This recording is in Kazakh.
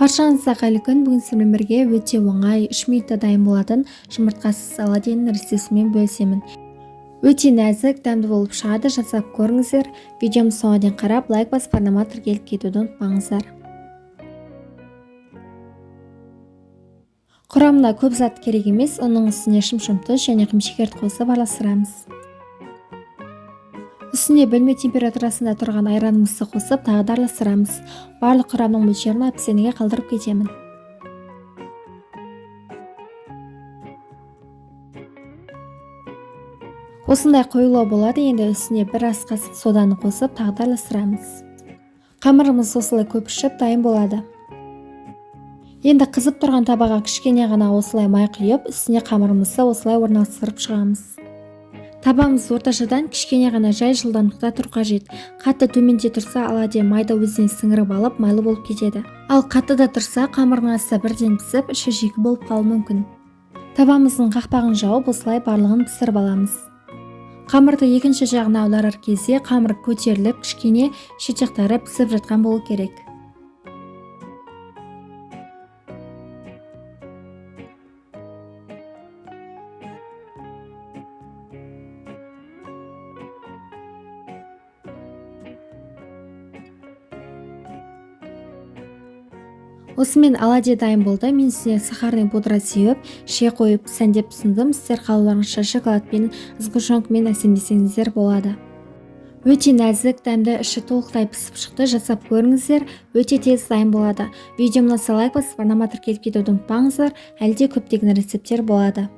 Баршаңызға қайырлы күн. Бүгін сіздермен бірге өте оңай 3 минутта дайын болатын жұмыртқасыз оладьин рецептісімен бөлісемін. Өте нәзік, дәмді болып шығады. Жасап көріңіздер. Видеомды соңына дейін қарап, лайк басып, арнама тіркеліп кетуді ұмытпаңыздар. Құрамына көп зат керек емес. Оның үстіне шым-шым тұз және қымшекерді қосып араластырамыз. Үстіне бөлме температурасында тұрған айранымызды қосып тағы да араластырамыз. Барлық құрамның мөлшерін описаниеге қалдырып кетемін. Осындай қоюлау болады. Енді үстіне бір ас қасық соданы қосып тағы да араластырамыз. Қамырымыз осылай көп пішіп дайын болады. Енді қызып тұрған табаға кішкене ғана осылай май құйып, үстіне қамырымызды осылай орналастырып шығамыз. Табамыз орташадан кішкене ғана жай жылдамдықта тұру қажет. Қатты төменде тұрса оладья майда өзіне сіңіріп алып, майлы болып кетеді. Ал қатты да тұрса қамырдың асты бірден пісіп, іші жеңіл болып қалуы мүмкін. Табамыздың қақпағын жауып, осылай барлығын пісіріп аламыз. Қамырды екінші жағына аударар кезде қамыр көтеріліп, кішкене шет жақтары пісіп жатқан болу керек. Осымен оладья дайын болды. Мен үстіне сахарный пудра сеуіп, шие қойып, сәндеп ұсындым. Сіздер қалауларыңызша шоколадпен, сгущенкамен әсемдесеңіздер болады. Өте нәзік, дәмді, іші толықтай пісіп шықты. Жасап көріңіздер. Өте тез дайын болады. Видеомды лайк басып, арнама тіркеліп кетуді ұмытпаңыздар. Әлде көптеген рецепттер болады.